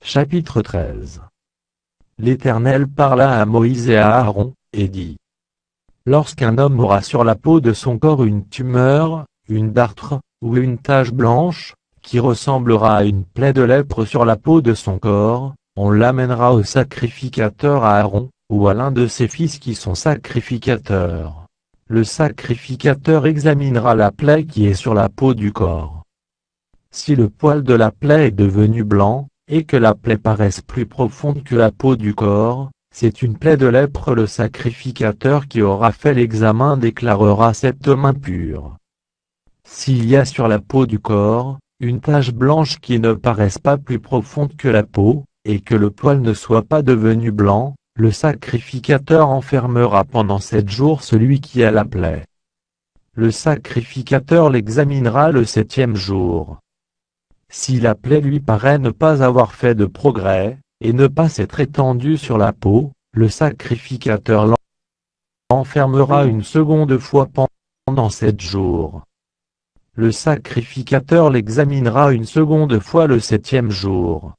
Chapitre 13. L'Éternel parla à Moïse et à Aaron, et dit: Lorsqu'un homme aura sur la peau de son corps une tumeur, une dartre, ou une tache blanche, qui ressemblera à une plaie de lèpre sur la peau de son corps, on l'amènera au sacrificateur Aaron, ou à l'un de ses fils qui sont sacrificateurs. Le sacrificateur examinera la plaie qui est sur la peau du corps. Si le poil de la plaie est devenu blanc, et que la plaie paraisse plus profonde que la peau du corps, c'est une plaie de lèpre. Le sacrificateur qui aura fait l'examen déclarera cet homme impur. S'il y a sur la peau du corps, une tache blanche qui ne paraisse pas plus profonde que la peau, et que le poil ne soit pas devenu blanc, le sacrificateur enfermera pendant 7 jours celui qui a la plaie. Le sacrificateur l'examinera le 7e jour. Si la plaie lui paraît ne pas avoir fait de progrès, et ne pas s'être étendue sur la peau, le sacrificateur l'enfermera une seconde fois pendant 7 jours. Le sacrificateur l'examinera une seconde fois le 7e jour.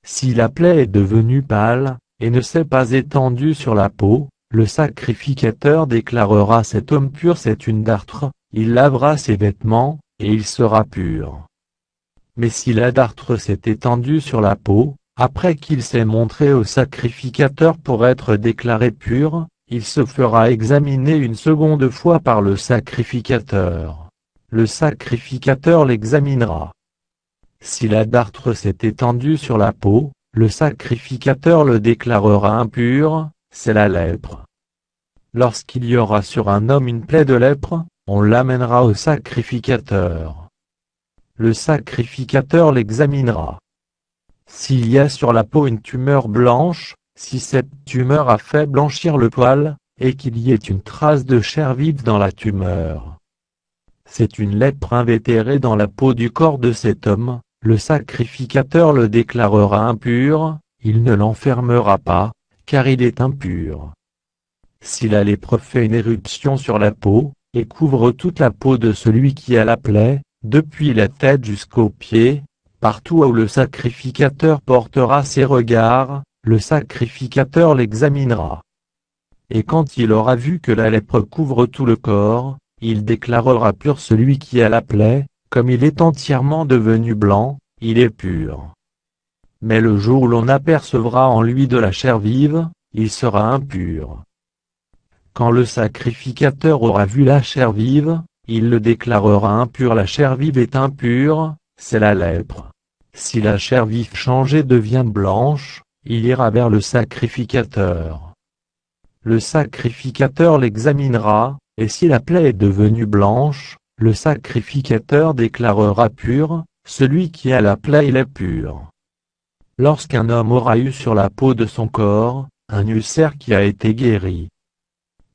Si la plaie est devenue pâle, et ne s'est pas étendue sur la peau, le sacrificateur déclarera cet homme pur. C'est une dartre, il lavera ses vêtements, et il sera pur. Mais si la dartre s'est étendue sur la peau, après qu'il s'est montré au sacrificateur pour être déclaré pur, il se fera examiner une seconde fois par le sacrificateur. Le sacrificateur l'examinera. Si la dartre s'est étendue sur la peau, le sacrificateur le déclarera impur, c'est la lèpre. Lorsqu'il y aura sur un homme une plaie de lèpre, on l'amènera au sacrificateur. Le sacrificateur l'examinera. S'il y a sur la peau une tumeur blanche, si cette tumeur a fait blanchir le poil, et qu'il y ait une trace de chair vive dans la tumeur, c'est une lèpre invétérée dans la peau du corps de cet homme, le sacrificateur le déclarera impur, il ne l'enfermera pas, car il est impur. Si la lèpre fait une éruption sur la peau, et couvre toute la peau de celui qui a la plaie, depuis la tête jusqu'aux pieds, partout où le sacrificateur portera ses regards, le sacrificateur l'examinera. Et quand il aura vu que la lèpre couvre tout le corps, il déclarera pur celui qui a la plaie, comme il est entièrement devenu blanc, il est pur. Mais le jour où l'on apercevra en lui de la chair vive, il sera impur. Quand le sacrificateur aura vu la chair vive, il le déclarera impur. La chair vive est impure, c'est la lèpre. Si la chair vive changée devient blanche, il ira vers le sacrificateur. Le sacrificateur l'examinera, et si la plaie est devenue blanche, le sacrificateur déclarera pur, celui qui a la plaie il est pur. Lorsqu'un homme aura eu sur la peau de son corps, un ulcère qui a été guéri,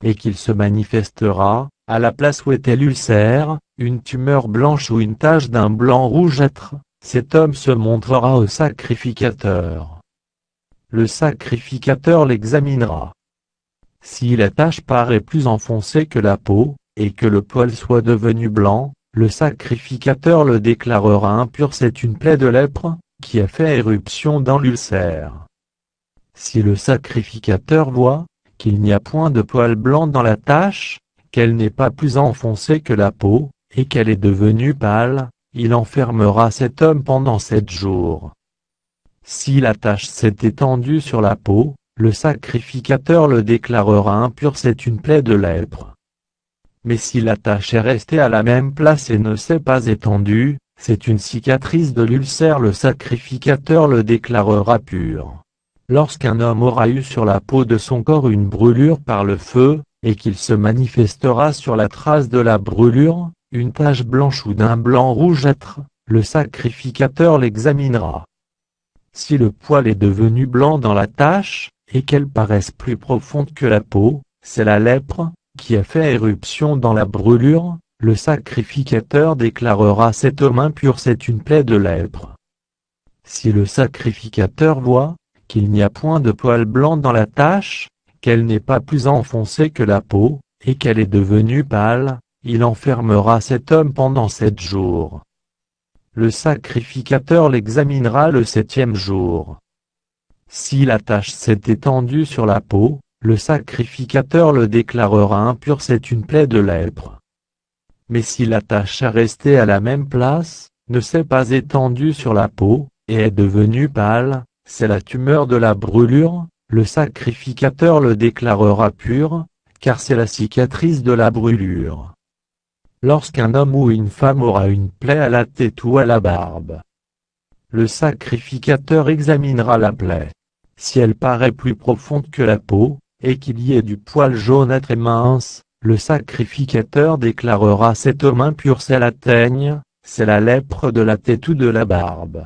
et qu'il se manifestera, à la place où était l'ulcère, une tumeur blanche ou une tache d'un blanc rougeâtre, cet homme se montrera au sacrificateur. Le sacrificateur l'examinera. Si la tache paraît plus enfoncée que la peau, et que le poil soit devenu blanc, le sacrificateur le déclarera impur. C'est une plaie de lèpre, qui a fait éruption dans l'ulcère. Si le sacrificateur voit qu'il n'y a point de poil blanc dans la tache, qu'elle n'est pas plus enfoncée que la peau, et qu'elle est devenue pâle, il enfermera cet homme pendant 7 jours. Si la tache s'est étendue sur la peau, le sacrificateur le déclarera impur. C'est une plaie de lèpre. Mais si la tache est restée à la même place et ne s'est pas étendue, c'est une cicatrice de l'ulcère. Le sacrificateur le déclarera pur. Lorsqu'un homme aura eu sur la peau de son corps une brûlure par le feu, et qu'il se manifestera sur la trace de la brûlure, une tache blanche ou d'un blanc rougeâtre, le sacrificateur l'examinera. Si le poil est devenu blanc dans la tache, et qu'elle paraisse plus profonde que la peau, c'est la lèpre, qui a fait éruption dans la brûlure, le sacrificateur déclarera cet homme impur. C'est une plaie de lèpre. Si le sacrificateur voit qu'il n'y a point de poil blanc dans la tache, qu'elle n'est pas plus enfoncée que la peau, et qu'elle est devenue pâle, il enfermera cet homme pendant 7 jours. Le sacrificateur l'examinera le 7e jour. Si la tache s'est étendue sur la peau, le sacrificateur le déclarera impur, c'est une plaie de lèpre. Mais si la tache est restée à la même place, ne s'est pas étendue sur la peau, et est devenue pâle, c'est la tumeur de la brûlure, le sacrificateur le déclarera pur, car c'est la cicatrice de la brûlure. Lorsqu'un homme ou une femme aura une plaie à la tête ou à la barbe, le sacrificateur examinera la plaie. Si elle paraît plus profonde que la peau, et qu'il y ait du poil jaunâtre et mince, le sacrificateur déclarera cet homme impur, c'est la teigne, c'est la lèpre de la tête ou de la barbe.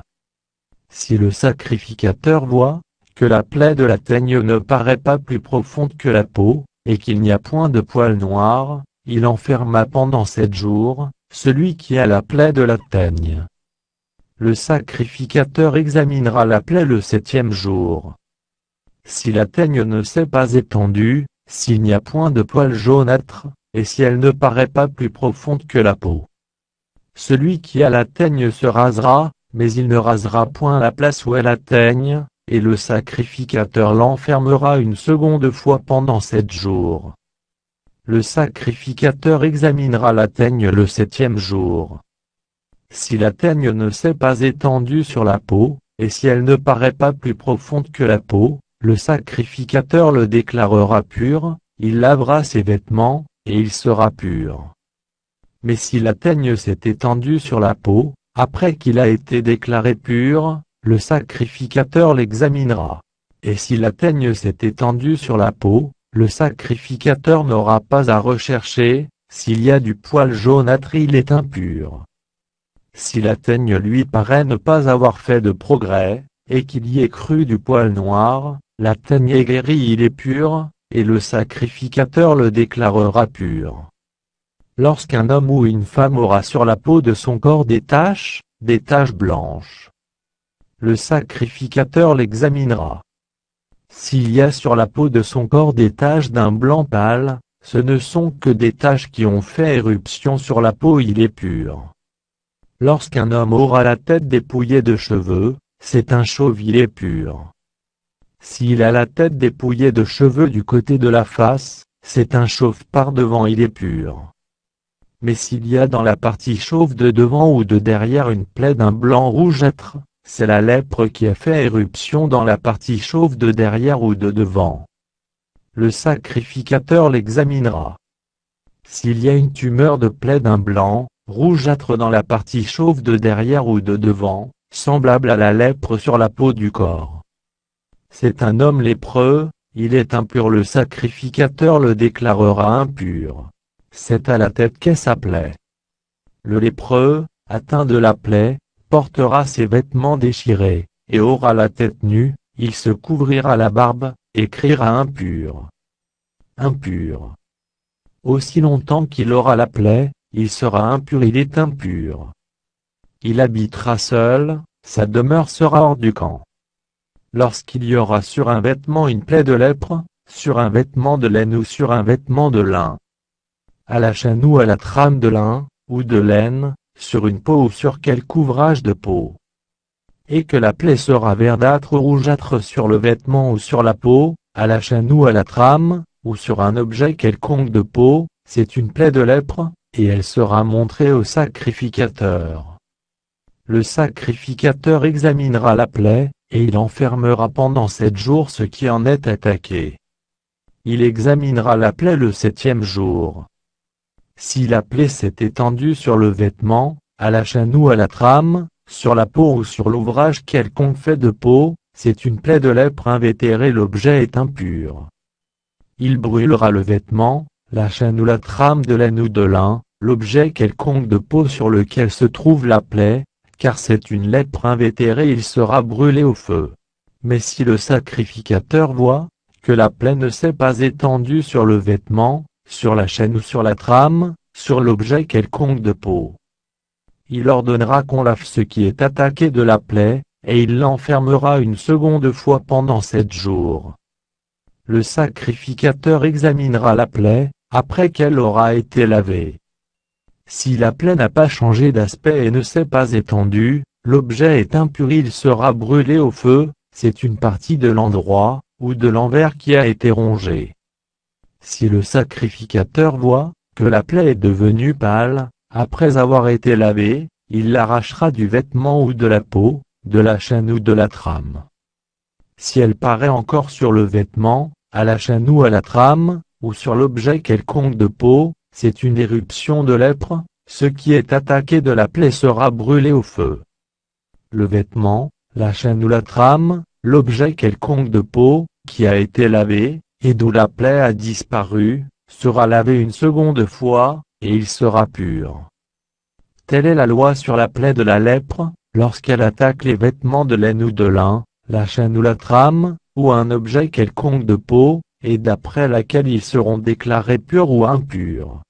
Si le sacrificateur voit que la plaie de la teigne ne paraît pas plus profonde que la peau, et qu'il n'y a point de poil noir, il enferma pendant 7 jours, celui qui a la plaie de la teigne. Le sacrificateur examinera la plaie le 7e jour. Si la teigne ne s'est pas étendue, s'il n'y a point de poil jaunâtre, et si elle ne paraît pas plus profonde que la peau, celui qui a la teigne se rasera, mais il ne rasera point la place où est la teigne, et le sacrificateur l'enfermera une seconde fois pendant 7 jours. Le sacrificateur examinera la teigne le 7e jour. Si la teigne ne s'est pas étendue sur la peau, et si elle ne paraît pas plus profonde que la peau, le sacrificateur le déclarera pur, il lavera ses vêtements, et il sera pur. Mais si la teigne s'est étendue sur la peau, après qu'il a été déclaré pur, le sacrificateur l'examinera. Et si la teigne s'est étendue sur la peau, le sacrificateur n'aura pas à rechercher, s'il y a du poil jaunâtre il est impur. Si la teigne lui paraît ne pas avoir fait de progrès, et qu'il y ait cru du poil noir, la teigne est guérie, il est pur, et le sacrificateur le déclarera pur. Lorsqu'un homme ou une femme aura sur la peau de son corps des taches blanches, le sacrificateur l'examinera. S'il y a sur la peau de son corps des taches d'un blanc pâle, ce ne sont que des taches qui ont fait éruption sur la peau, il est pur. Lorsqu'un homme aura la tête dépouillée de cheveux, c'est un chauve, il est pur. S'il a la tête dépouillée de cheveux du côté de la face, c'est un chauve par devant, il est pur. Mais s'il y a dans la partie chauve de devant ou de derrière une plaie d'un blanc rougeâtre, c'est la lèpre qui a fait éruption dans la partie chauve de derrière ou de devant. Le sacrificateur l'examinera. S'il y a une tumeur de plaie d'un blanc rougeâtre dans la partie chauve de derrière ou de devant, semblable à la lèpre sur la peau du corps, c'est un homme lépreux, il est impur, le sacrificateur le déclarera impur. C'est à la tête qu'est sa plaie. Le lépreux, atteint de la plaie, portera ses vêtements déchirés, et aura la tête nue, il se couvrira la barbe, et criera impur. Impur. Aussi longtemps qu'il aura la plaie, il sera impur, il est impur. Il habitera seul, sa demeure sera hors du camp. Lorsqu'il y aura sur un vêtement une plaie de lèpre, sur un vêtement de laine ou sur un vêtement de lin, à la chaîne ou à la trame de lin, ou de laine, sur une peau ou sur quelque ouvrage de peau, et que la plaie sera verdâtre ou rougeâtre sur le vêtement ou sur la peau, à la chaîne ou à la trame, ou sur un objet quelconque de peau, c'est une plaie de lèpre, et elle sera montrée au sacrificateur. Le sacrificateur examinera la plaie, et il enfermera pendant 7 jours ce qui en est attaqué. Il examinera la plaie le 7e jour. Si la plaie s'est étendue sur le vêtement, à la chaîne ou à la trame, sur la peau ou sur l'ouvrage quelconque fait de peau, c'est une plaie de lèpre invétérée, l'objet est impur. Il brûlera le vêtement, la chaîne ou la trame de laine ou de lin, l'objet quelconque de peau sur lequel se trouve la plaie, car c'est une lèpre invétérée, il sera brûlé au feu. Mais si le sacrificateur voit que la plaie ne s'est pas étendue sur le vêtement, sur la chaîne ou sur la trame, sur l'objet quelconque de peau, il ordonnera qu'on lave ce qui est attaqué de la plaie, et il l'enfermera une seconde fois pendant 7 jours. Le sacrificateur examinera la plaie, après qu'elle aura été lavée. Si la plaie n'a pas changé d'aspect et ne s'est pas étendue, l'objet est impur, il sera brûlé au feu, c'est une partie de l'endroit, ou de l'envers qui a été rongé. Si le sacrificateur voit que la plaie est devenue pâle, après avoir été lavée, il l'arrachera du vêtement ou de la peau, de la chaîne ou de la trame. Si elle paraît encore sur le vêtement, à la chaîne ou à la trame, ou sur l'objet quelconque de peau, c'est une éruption de lèpre, ce qui est attaqué de la plaie sera brûlé au feu. Le vêtement, la chaîne ou la trame, l'objet quelconque de peau, qui a été lavé, et d'où la plaie a disparu, sera lavé une seconde fois, et il sera pur. Telle est la loi sur la plaie de la lèpre, lorsqu'elle attaque les vêtements de laine ou de lin, la chaîne ou la trame, ou un objet quelconque de peau, et d'après laquelle ils seront déclarés purs ou impurs.